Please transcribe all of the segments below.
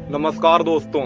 नमस्कार दोस्तों।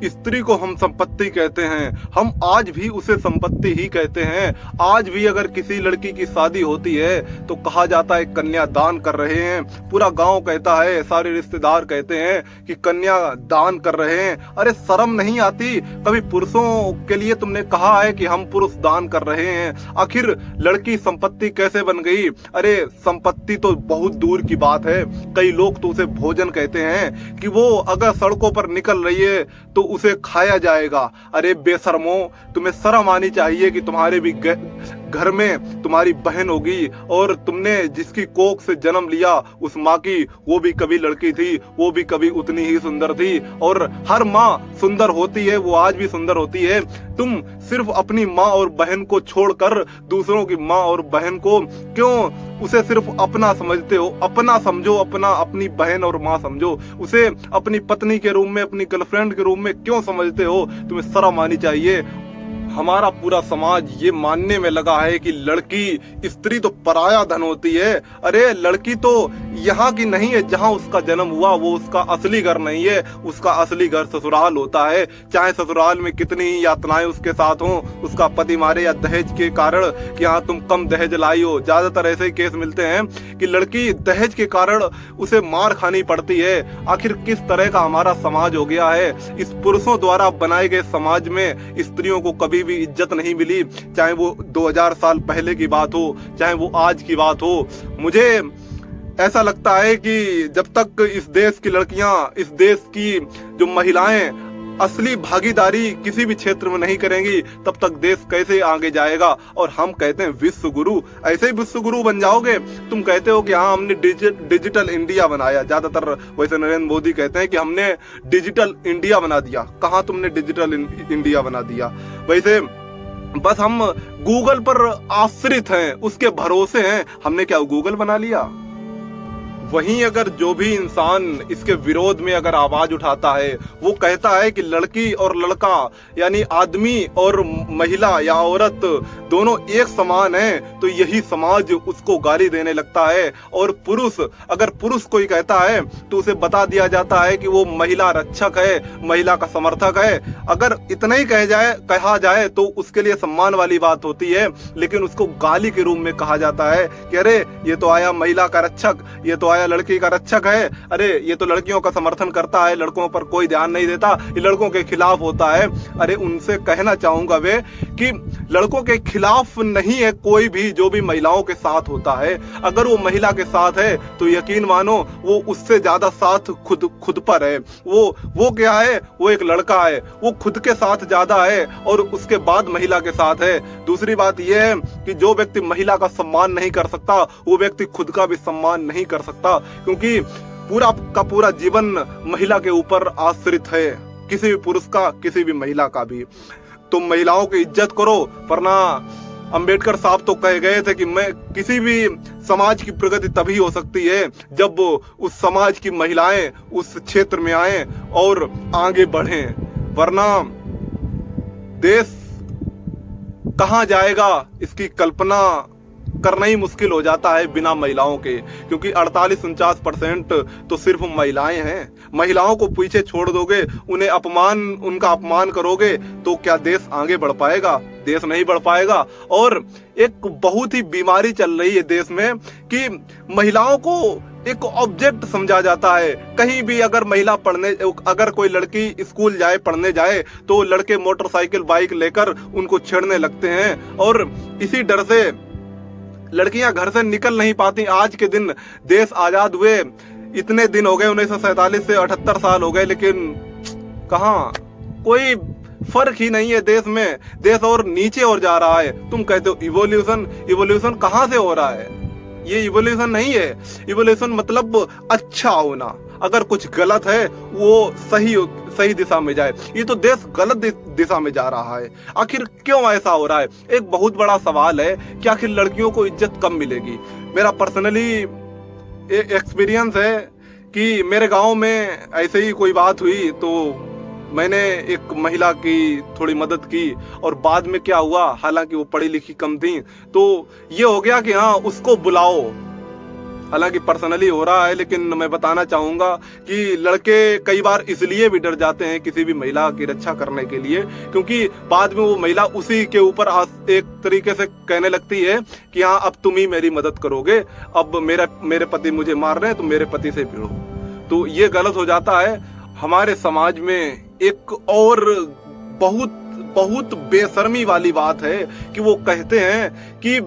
स्त्री को हम संपत्ति कहते हैं। हम आज भी उसे संपत्ति ही कहते हैं। आज भी अगर किसी लड़की की शादी होती है तो कहा जाता है कन्या दान कर रहे हैं। पूरा गांव कहता है, सारे रिश्तेदार कहते हैं कि कन्या दान कर रहे हैं। अरे शर्म नहीं आती? कभी पुरुषों के लिए तुमने कहा है कि हम पुरुष दान कर रहे हैं? आखिर लड़की संपत्ति कैसे बन गई? अरे संपत्ति तो बहुत दूर की बात है। कई लोग तो उसे भोजन कहते हैं कि वो अगर सड़कों पर निकल रही है तो उसे खाया जाएगा। अरे बेशर्मो, तुम्हें शर्म आनी चाहिए कि तुम्हारे भी घर में तुम्हारी बहन होगी और तुमने जिसकी कोख से जन्म लिया उस माँ की, वो भी कभी लड़की थी, वो भी कभी उतनी ही सुंदर थी। और हर माँ सुंदर होती है, वो आज भी सुंदर होती है। तुम सिर्फ अपनी माँ और बहन को छोड़कर दूसरों की माँ और बहन को क्यों उसे सिर्फ अपना समझते हो? अपना समझो, अपनी बहन और माँ समझो। उसे अपनी पत्नी के रूप में, अपनी गर्लफ्रेंड के रूप में क्यों समझते हो? तुम्हें शर्म आनी चाहिए। हमारा पूरा समाज ये मानने में लगा है कि लड़की, स्त्री तो पराया धन होती है। अरे लड़की तो यहाँ की नहीं है जहाँ उसका जन्म हुआ, वो उसका असली घर नहीं है। उसका असली घर ससुराल होता है। चाहे ससुराल में कितनी ही यातनाएं उसके साथ हों, उसका पति मारे या दहेज के कारण कि हाँ तुम कम दहेज लाई हो। ज्यादातर ऐसे केस मिलते हैं कि लड़की दहेज के कारण उसे मार खानी पड़ती है। आखिर किस तरह का हमारा समाज हो गया है? इस पुरुषों द्वारा बनाए गए समाज में स्त्रियों को कभी भी इज्जत नहीं मिली। चाहे वो 2000 साल पहले की बात हो, चाहे वो आज की बात हो। मुझे ऐसा लगता है कि जब तक इस देश की लड़कियां, इस देश की जो महिलाएं असली भागीदारी किसी भी क्षेत्र में नहीं करेंगी, तब तक देश कैसे आगे जाएगा? और हम कहते हैं विश्व गुरु। ऐसे ही विश्व गुरु बन जाओगे? तुम कहते हो कि हाँ हमने डिजिटल इंडिया बनाया। ज्यादातर वैसे नरेंद्र मोदी कहते हैं कि हमने डिजिटल इंडिया बना दिया। कहाँ तुमने डिजिटल इंडिया बना दिया? वैसे बस हम गूगल पर आश्रित हैं, उसके भरोसे हैं। हमने क्या गूगल बना लिया? वहीं अगर जो भी इंसान इसके विरोध में अगर आवाज उठाता है, वो कहता है कि लड़की और लड़का यानी आदमी और महिला या औरत दोनों एक समान हैं, तो यही समाज उसको गाली देने लगता है। और पुरुष, अगर पुरुष कोई कहता है तो उसे बता दिया जाता है कि वो महिला रक्षक है, महिला का समर्थक है। अगर इतना ही कहा जाए तो उसके लिए सम्मान वाली बात होती है, लेकिन उसको गाली के रूप में कहा जाता है कि अरे ये तो आया महिला का रक्षक, ये तो लड़की का रक्षक है। अरे ये तो लड़कियों का समर्थन करता है, लड़कों पर कोई ध्यान नहीं देता, ये लड़कों के खिलाफ होता है। अरे उनसे कहना चाहूंगा वे कि लड़कों के खिलाफ नहीं है कोई भी जो भी महिलाओं के साथ होता है। अगर वो महिला के साथ है तो यकीन मानो वो उससे ज्यादा साथ खुद पर है। वो क्या है? वो एक लड़का है, वो खुद के साथ ज्यादा है और उसके बाद महिला के साथ है। दूसरी बात यह है कि जो व्यक्ति महिला का सम्मान नहीं कर सकता, वो व्यक्ति खुद का भी सम्मान नहीं कर सकता, क्योंकि पूरा का पूरा जीवन महिला के ऊपर आश्रित है, किसी भी पुरुष का, किसी भी महिला का भी। तुम महिलाओं की इज्जत करो, वरना अंबेडकर साहब तो कह गए थे कि मैं किसी भी समाज की प्रगति तभी हो सकती है जब उस समाज की महिलाएं उस क्षेत्र में आए और आगे बढ़ें, वरना देश कहां जाएगा इसकी कल्पना करना ही मुश्किल हो जाता है बिना महिलाओं के। क्योंकि 48-49% तो सिर्फ महिलाएं हैं। महिलाओं को पीछे छोड़ दोगे, उनका अपमान करोगे तो क्या देश आगे बढ़ पाएगा? देश नहीं बढ़ पाएगा। और एक बहुत ही बीमारी चल रही है देश में कि महिलाओं को एक ऑब्जेक्ट समझा जाता है। कहीं भी अगर कोई लड़की स्कूल जाए, पढ़ने जाए, तो लड़के मोटरसाइकिल, बाइक लेकर उनको छेड़ने लगते हैं। और इसी डर से लड़कियां घर से निकल नहीं पाती। आज के दिन देश आजाद हुए इतने दिन हो गए, 1947 से 78 साल हो गए, लेकिन कहाँ कोई फर्क ही नहीं है देश में। देश और नीचे और जा रहा है। तुम कहते हो इवोल्यूशन कहाँ से हो रहा है? ये इवोल्यूशन नहीं है। इवोल्यूशन मतलब अच्छा होना। अगर कुछ गलत है वो सही दिशा में जाए। ये तो देश गलत दिशा में जा रहा है। आखिर क्यों ऐसा हो रहा है? एक बहुत बड़ा सवाल है कि आखिर लड़कियों को इज्जत कब मिलेगी। मेरा पर्सनली एक्सपीरियंस है कि मेरे गांव में ऐसे ही कोई बात हुई तो मैंने एक महिला की थोड़ी मदद की, और बाद में क्या हुआ, हालांकि वो पढ़ी लिखी कम थी, तो ये हो गया कि हाँ उसको बुलाओ, हालांकि पर्सनली हो रहा है, लेकिन मैं बताना चाहूंगा कि लड़के कई बार इसलिए भी डर जाते हैं किसी भी महिला की रक्षा करने के लिए, क्योंकि बाद में वो महिला उसी के ऊपर एक तरीके से कहने लगती है कि हाँ अब तुम ही मेरी मदद करोगे, अब मेरे पति मुझे मार रहे हैं, तुम मेरे पति से भिड़ो। तो ये गलत हो जाता है। हमारे समाज में एक और बहुत बहुत बेशर्मी वाली बात है कि वो कहते हैं कि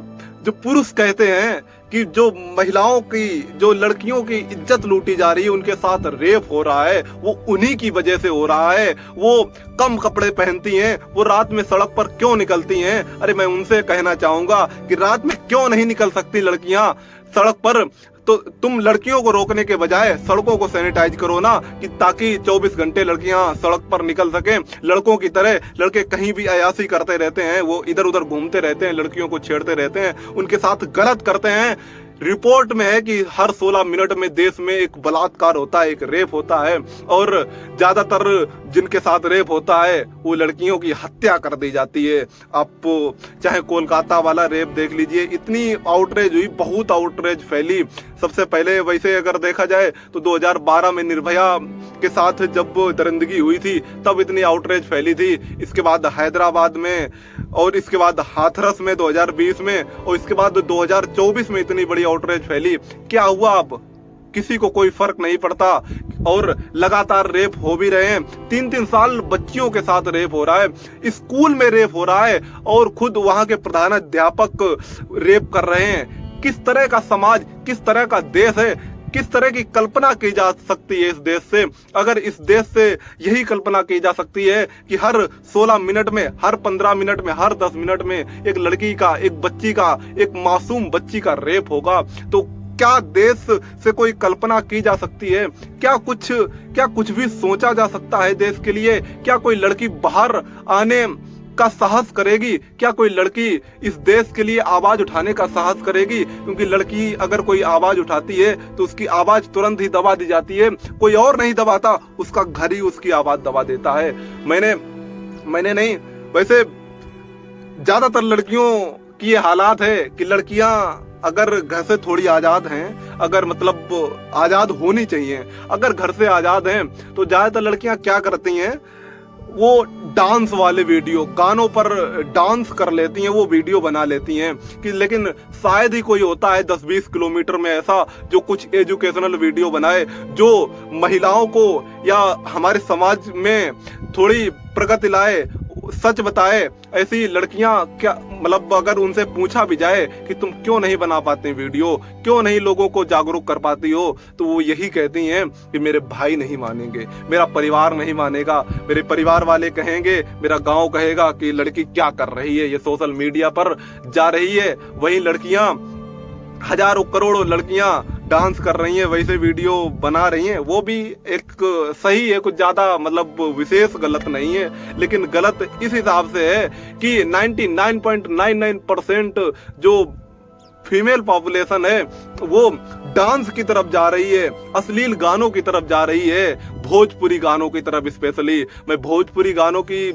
जो पुरुष कहते हैं कि जो महिलाओं की, जो लड़कियों की इज्जत लूटी जा रही है, उनके साथ रेप हो रहा है, वो उन्हीं की वजह से हो रहा है। वो कम कपड़े पहनती हैं, वो रात में सड़क पर क्यों निकलती हैं? अरे मैं उनसे कहना चाहूंगा कि रात में क्यों नहीं निकल सकती लड़कियां सड़क पर? तो तुम लड़कियों को रोकने के बजाय सड़कों को सैनिटाइज करो ना, कि ताकि 24 घंटे लड़कियां सड़क पर निकल सकें। लड़कों की तरह लड़के कहीं भी अयासी करते रहते हैं, वो इधर उधर घूमते रहते हैं, लड़कियों को छेड़ते रहते हैं, उनके साथ गलत करते हैं। रिपोर्ट में है कि हर 16 मिनट में देश में एक बलात्कार होता है, एक रेप होता है, और ज्यादातर जिनके साथ रेप होता है वो लड़कियों की हत्या कर दी जाती है। आप चाहे कोलकाता वाला रेप देख लीजिए, इतनी आउटरेज हुई, बहुत आउटरेज फैली। सबसे पहले वैसे अगर देखा जाए तो 2012 में निर्भया के साथ जब दरिंदगी हुई थी तब इतनी आउटरेज फैली थी। इसके बाद हैदराबाद में, और इसके बाद हाथरस में 2020 में, और इसके बाद 2024 में इतनी बड़ी आउटरेज फैली। क्या हुआ? अब किसी को कोई फर्क नहीं पड़ता, और लगातार रेप हो भी रहे हैं। 3-3 साल बच्चियों के साथ रेप हो रहा है, स्कूल में रेप हो रहा है, और खुद वहां के प्रधानाध्यापक रेप कर रहे हैं। किस तरह का समाज, किस तरह का देश है? किस तरह की कल्पना की जा सकती है इस देश से? अगर इस देश से यही कल्पना की जा सकती है कि हर 16 मिनट में, हर 15 मिनट में, हर 10 मिनट में एक लड़की का, एक बच्ची का, एक मासूम बच्ची का रेप होगा, तो क्या देश से कोई कल्पना की जा सकती है? क्या कुछ भी सोचा जा सकता है देश के लिए? क्या कोई लड़की बाहर आने का साहस करेगी? क्या कोई लड़की इस देश के लिए आवाज उठाने का साहस करेगी? क्योंकि लड़की अगर कोई आवाज उठाती है तो उसकी आवाज तुरंत ही दबा दी जाती है, कोई और नहीं दबाता, उसका घर ही उसकी आवाज दबा देता है। मैंने नहीं, वैसे ज्यादातर लड़कियों की ये हालात है कि लड़कियां अगर घर से थोड़ी आजाद हैं, अगर मतलब आजाद होनी चाहिए, अगर घर से आजाद हैं, तो ज्यादातर लड़कियां क्या करती हैं, वो डांस वाले वीडियो, गानों पर डांस कर लेती हैं, वो वीडियो बना लेती हैं। कि लेकिन शायद ही कोई होता है 10-20 किलोमीटर में ऐसा जो कुछ एजुकेशनल वीडियो बनाए, जो महिलाओं को या हमारे समाज में थोड़ी प्रगति लाए, सच बताए। ऐसी लड़कियां क्या, मतलब अगर उनसे पूछा भी जाए कि तुम क्यों नहीं बना पाते वीडियो, क्यों नहीं लोगों को जागरूक कर पाती हो, तो वो यही कहती हैं कि मेरे भाई नहीं मानेंगे, मेरा परिवार नहीं मानेगा, मेरे परिवार वाले कहेंगे, मेरा गांव कहेगा कि लड़की क्या कर रही है, ये सोशल मीडिया पर जा रही है। वही लड़कियां, हजारों करोड़ों लड़कियां डांस कर रही हैं, वैसे वीडियो बना रही हैं, वो भी एक सही है, कुछ ज्यादा मतलब विशेष गलत नहीं है। लेकिन गलत इस हिसाब से है कि 99.99% जो फीमेल पॉपुलेशन है वो डांस की तरफ जा रही है, अश्लील गानों की तरफ जा रही है, भोजपुरी गानों की तरफ। स्पेशली मैं भोजपुरी गानों की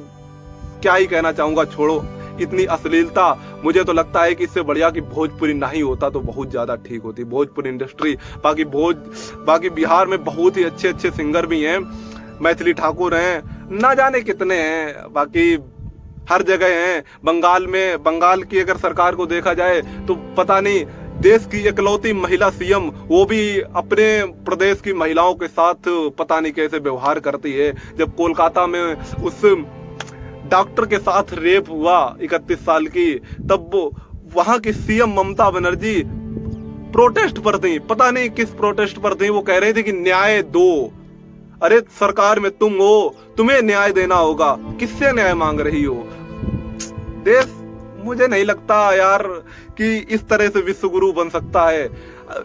क्या ही कहना चाहूंगा, छोड़ो, इतनी अश्लीलता। मुझे तो लगता है कि इससे बढ़िया कि भोजपुरी नहीं होता तो बहुत ज्यादा ठीक होती भोजपुरी इंडस्ट्री। बाकी बिहार में बहुत ही अच्छे अच्छे सिंगर भी हैं, मैथिली ठाकुर हैं, ना जाने कितने हैं, बाकी हर जगह हैं। बंगाल की अगर सरकार को देखा जाए तो पता नहीं, देश की इकलौती महिला सीएम, वो भी अपने प्रदेश की महिलाओं के साथ पता नहीं कैसे व्यवहार करती है। जब कोलकाता में उस डॉक्टर के साथ रेप हुआ 31 साल की, तब वहां की सीएम ममता बनर्जी प्रोटेस्ट पर थी, पता नहीं किस प्रोटेस्ट पर थी। वो कह रही थी कि न्याय दो। अरे सरकार में तुम हो, तुम्हें न्याय देना होगा, किससे न्याय मांग रही हो? देश, मुझे नहीं लगता यार कि इस तरह से विश्व गुरु बन सकता है।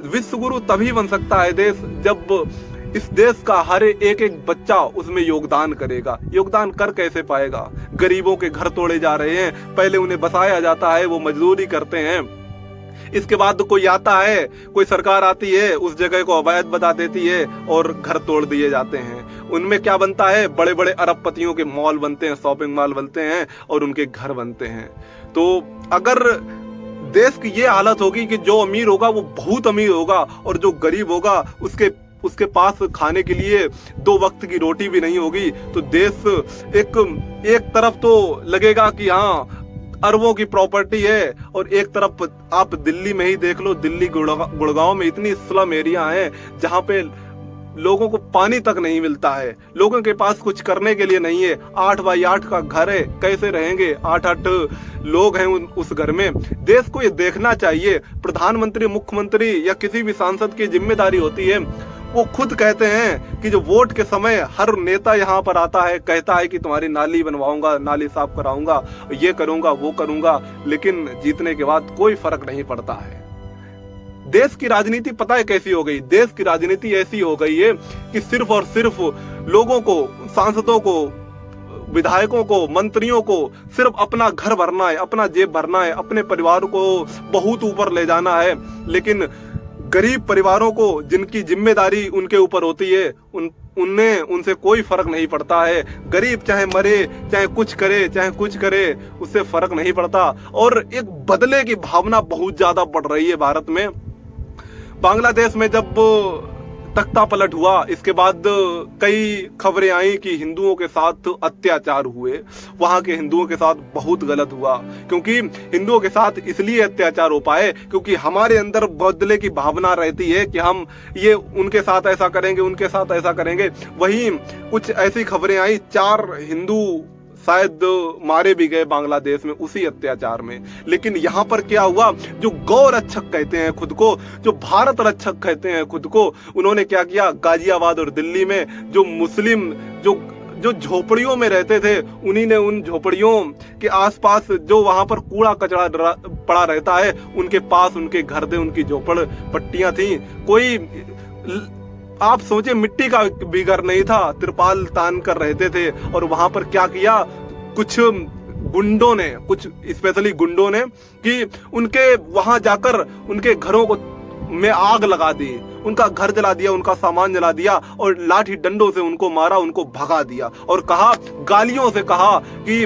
विश्व गुरु तभी बन सकता है देश जब इस देश का हर एक बच्चा उसमें योगदान करेगा। योगदान कर कैसे पाएगा? गरीबों के घर तोड़े जा रहे हैं, पहले उन्हें बसाया जाता है, वो मजदूरी करते हैं, इसके बाद कोई आता है, कोई सरकार आती है, उस जगह को अवैध बता देती है और घर तोड़ दिए जाते हैं। उनमें क्या बनता है? बड़े बड़े अरबपतियों के मॉल बनते हैं, शॉपिंग मॉल बनते हैं और उनके घर बनते हैं। तो अगर देश की ये हालत होगी कि जो अमीर होगा वो बहुत अमीर होगा और जो गरीब होगा उसके पास खाने के लिए 2 वक्त की रोटी भी नहीं होगी। तो देश एक तरफ तो लगेगा कि हाँ अरबों की प्रॉपर्टी है, और एक तरफ आप दिल्ली में ही देख लो, दिल्ली गुड़गांव में इतनी स्लम एरिया है जहाँ पे लोगों को पानी तक नहीं मिलता है, लोगों के पास कुछ करने के लिए नहीं है। 8 बाई 8 का घर है, कैसे रहेंगे? 8 लोग हैं उस घर में। देश को ये देखना चाहिए। प्रधानमंत्री, मुख्यमंत्री या किसी भी सांसद की जिम्मेदारी होती है, वो खुद कहते हैं कि जो वोट के समय हर नेता यहाँ पर आता है, कहता है कि तुम्हारी नाली बनवाऊंगा, नाली साफ कराऊंगा, ये करूंगा, वो करूंगा, लेकिन जीतने के बाद कोई फर्क नहीं पड़ता है। देश की राजनीति पता है कैसी हो गई? देश की राजनीति ऐसी हो गई है कि सिर्फ और सिर्फ लोगों को, सांसदों को, विधायकों को, मंत्रियों को सिर्फ अपना घर भरना है, अपना जेब भरना है, अपने परिवार को बहुत ऊपर ले जाना है, लेकिन गरीब परिवारों को जिनकी जिम्मेदारी उनके ऊपर होती है उनसे कोई फर्क नहीं पड़ता है। गरीब चाहे मरे, चाहे कुछ करे, उससे फर्क नहीं पड़ता। और एक बदले की भावना बहुत ज्यादा बढ़ रही है भारत में। बांग्लादेश में जब तख्ता पलट हुआ, इसके बाद कई खबरें आई कि हिंदुओं के साथ अत्याचार हुए। वहां के हिंदुओं के साथ बहुत गलत हुआ, क्योंकि हिंदुओं के साथ इसलिए अत्याचार हो पाए क्योंकि हमारे अंदर बदले की भावना रहती है कि हम ये उनके साथ ऐसा करेंगे, उनके साथ ऐसा करेंगे। वहीं कुछ ऐसी खबरें आई, 4 हिंदू शायद मारे भी गए बांग्लादेश में उसी अत्याचार में। लेकिन यहाँ पर क्या हुआ, जो गौ रक्षक कहते हैं खुद को, जो भारत रक्षक कहते हैं खुद को, उन्होंने क्या किया? गाजियाबाद और दिल्ली में जो मुस्लिम जो झोपड़ियों में रहते थे, उन्हीं ने उन झोपड़ियों के आसपास जो वहां पर कूड़ा कचरा पड़ा रहता है, उनके पास उनके घर थे, उनकी झोपड़ पट्टियां थी। कोई आप सोचे मिट्टी का भी घर नहीं था, तिरपाल तान कर रहते थे। और वहां पर क्या किया? कुछ गुंडों ने, कुछ स्पेशली गुंडों ने, कि उनके वहां जाकर उनके घरों को में आग लगा दी, उनका घर जला दिया, उनका सामान जला दिया और लाठी डंडों से उनको मारा, उनको भगा दिया और कहा, गालियों से कहा कि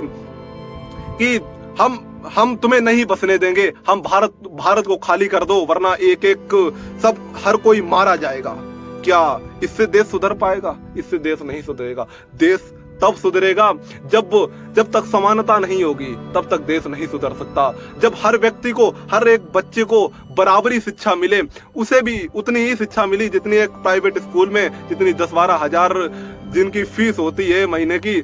हम तुम्हें नहीं बसने देंगे, हम भारत को खाली कर दो, वरना एक सब हर कोई मारा जाएगा। क्या इससे देश सुधर पाएगा? इससे देश नहीं सुधरेगा। देश तब सुधरेगा जब तक समानता नहीं होगी, तब तक देश नहीं सुधर सकता। जब हर व्यक्ति को, हर एक बच्चे को बराबरी शिक्षा मिले, उसे भी उतनी ही शिक्षा मिली जितनी एक प्राइवेट स्कूल में, जितनी 10-12 हजार जिनकी फीस होती है महीने की,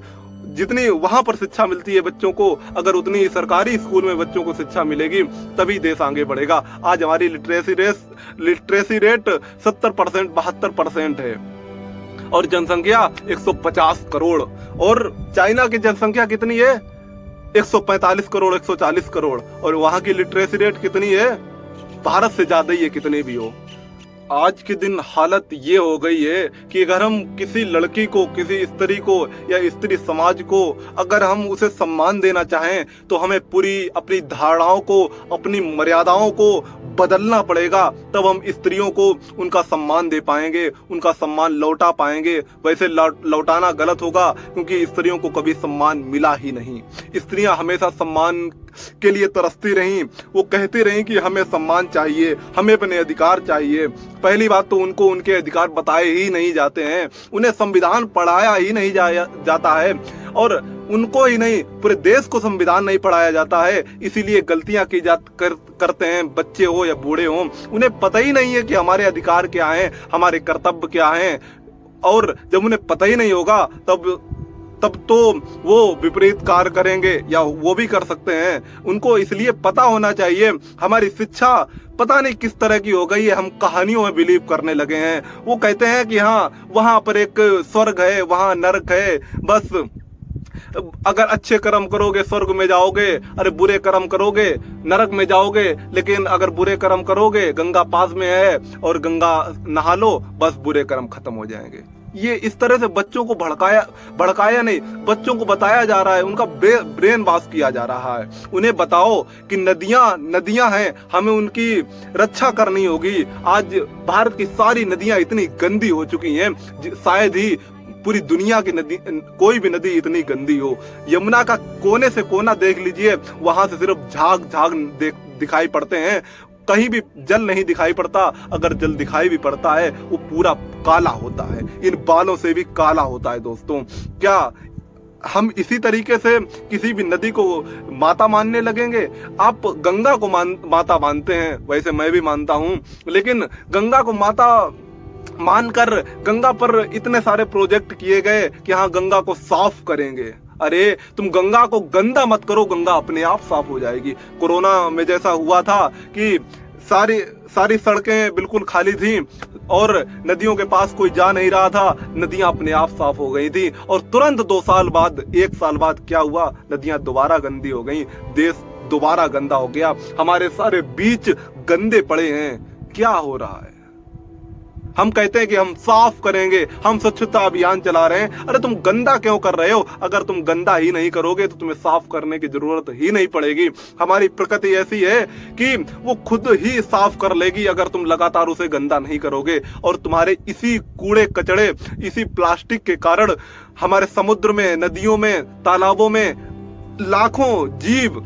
जितनी वहां पर शिक्षा मिलती है बच्चों को, अगर उतनी सरकारी स्कूल में बच्चों को शिक्षा मिलेगी, तभी देश आगे बढ़ेगा। आज हमारी लिटरेसी रेट 70%, 72% है और जनसंख्या 150 करोड़। और चाइना की जनसंख्या कितनी है? 145 करोड़, 140 करोड़। और वहां की लिटरेसी रेट कितनी है? भारत से ज्यादा ही है, कितने भी हो। आज के दिन हालत ये हो गई है कि अगर हम किसी लड़की को, किसी स्त्री को या स्त्री समाज को अगर हम उसे सम्मान देना चाहें, तो हमें पूरी अपनी धारणाओं को, अपनी मर्यादाओं को बदलना पड़ेगा। तब हम स्त्रियों को उनका सम्मान दे पाएंगे, उनका सम्मान लौटा पाएंगे। वैसे लौटाना गलत होगा, क्योंकि स्त्रियों को कभी सम्मान मिला ही नहीं। स्त्रियां हमेशा सम्मान के लिए तरसती रहीं, वो कहती रहीं कि हमें सम्मान चाहिए, हमें अपने अधिकार चाहिए। पहली बात तो उनको उनके अधिकार बताए ही नहीं जाते हैं, उन्हें संविधान पढ़ाया ही नहीं जाता है, और उनको ही नहीं, पूरे देश को संविधान नहीं पढ़ाया जाता है। इसीलिए गलतियां करते हैं, बच्चे हो या बूढ़े हो, उन्हें पता ही नहीं है कि हमारे अधिकार क्या हैं, हमारे कर्तव्य क्या हैं। और जब उन्हें पता ही नहीं होगा, तब तो वो विपरीत कार्य करेंगे, या वो भी कर सकते हैं। उनको इसलिए पता होना चाहिए। हमारी शिक्षा पता नहीं किस तरह की हो गई है, हम कहानियों में बिलीव करने लगे हैं। वो कहते हैं कि हाँ, वहां पर एक स्वर्ग है, वहां नरक है, बस अगर अच्छे कर्म करोगे स्वर्ग में जाओगे, अरे बुरे कर्म करोगे नरक में जाओगे। लेकिन अगर बुरे कर्म करोगे, गंगा पास में है और गंगा नहा लो, बस बुरे कर्म खत्म हो जाएंगे। ये इस तरह से बच्चों को भड़काया नहीं, बच्चों को बताया जा रहा है, उनका ब्रेन वॉश किया जा रहा है। उन्हें बताओ कि नदियां हैं, हमें उनकी रक्षा करनी होगी। आज भारत की सारी नदियां इतनी गंदी हो चुकी हैं, शायद ही पूरी दुनिया की नदी, कोई भी नदी इतनी गंदी हो। यमुना का कोने से कोना देख लीजिए, वहां से सिर्फ झाग दिखाई पड़ते हैं, कहीं भी जल नहीं दिखाई पड़ता। अगर जल दिखाई भी पड़ता है वो पूरा काला होता है, इन बालों से भी काला होता है। दोस्तों, क्या हम इसी तरीके से किसी भी नदी को माता मानने लगेंगे? आप गंगा को माता मानते हैं, वैसे मैं भी मानता हूं, लेकिन गंगा को माता मानकर गंगा पर इतने सारे प्रोजेक्ट किए गए कि हाँ गंगा को साफ करेंगे। अरे तुम गंगा को गंदा मत करो, गंगा अपने आप साफ हो जाएगी। कोरोना में जैसा हुआ था कि सारी सड़कें बिल्कुल खाली थी और नदियों के पास कोई जा नहीं रहा था, नदियां अपने आप साफ हो गई थी। और तुरंत 2 साल बाद, 1 साल बाद क्या हुआ? नदियां दोबारा गंदी हो गई, देश दोबारा गंदा हो गया, हमारे सारे बीच गंदे पड़े हैं। क्या हो रहा है? हम कहते हैं कि हम साफ करेंगे, हम स्वच्छता अभियान चला रहे हैं। अरे तुम गंदा क्यों कर रहे हो? अगर तुम गंदा ही नहीं करोगे तो तुम्हें साफ करने की जरूरत ही नहीं पड़ेगी। हमारी प्रकृति ऐसी है कि वो खुद ही साफ कर लेगी अगर तुम लगातार उसे गंदा नहीं करोगे। और तुम्हारे इसी कूड़े कचड़े, इसी प्लास्टिक के कारण हमारे समुद्र में, नदियों में, तालाबों में लाखों जीव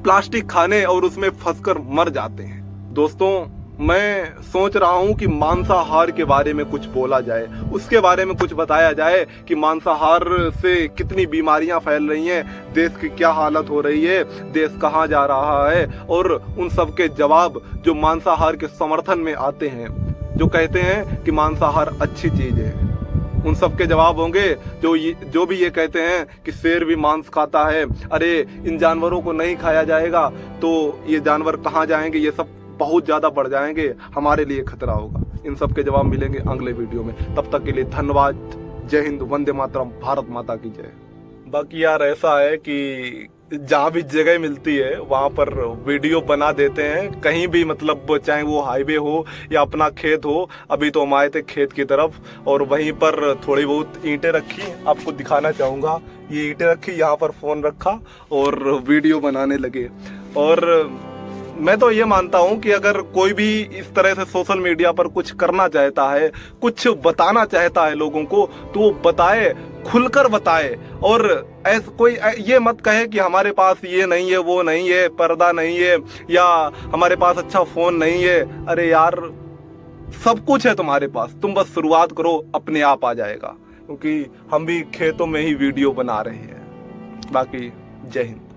प्लास्टिक खाने और उसमें फंसकर मर जाते हैं। दोस्तों, मैं सोच रहा हूं कि मांसाहार के बारे में कुछ बोला जाए, उसके बारे में कुछ बताया जाए कि मांसाहार से कितनी बीमारियां फैल रही हैं, देश की क्या हालत हो रही है, देश कहां जा रहा है। और उन सब के जवाब जो मांसाहार के समर्थन में आते हैं, जो कहते हैं कि मांसाहार अच्छी चीज है, उन सब के जवाब होंगे। जो भी ये कहते हैं कि शेर भी मांस खाता है, अरे इन जानवरों को नहीं खाया जाएगा तो ये जानवर कहाँ जाएंगे, ये सब बहुत ज्यादा बढ़ जाएंगे, हमारे लिए खतरा होगा। इन सब के जवाब मिलेंगे अगले वीडियो में। तब तक के लिए धन्यवाद। जय हिंद, वंदे मातरम, भारत माता की जय। बाकी यार ऐसा है कि जहाँ भी जगह मिलती है वहाँ पर वीडियो बना देते हैं, कहीं भी, मतलब चाहे वो हाईवे हो या अपना खेत हो। अभी तो हम आए थे खेत की तरफ और वहीं पर थोड़ी बहुत ईंटें रखी, आपको दिखाना चाहूँगा। ये ईंटें रखी, यहाँ पर फ़ोन रखा और वीडियो बनाने लगे। और मैं तो ये मानता हूं कि अगर कोई भी इस तरह से सोशल मीडिया पर कुछ करना चाहता है, कुछ बताना चाहता है लोगों को, तो वो बताए, खुलकर बताए। और ऐसा कोई ये मत कहे कि हमारे पास ये नहीं है, वो नहीं है, पर्दा नहीं है, या हमारे पास अच्छा फोन नहीं है। अरे यार, सब कुछ है तुम्हारे पास, तुम बस शुरुआत करो, अपने आप आ जाएगा। क्योंकि हम भी खेतों में ही वीडियो बना रहे हैं। बाकी जय हिंद।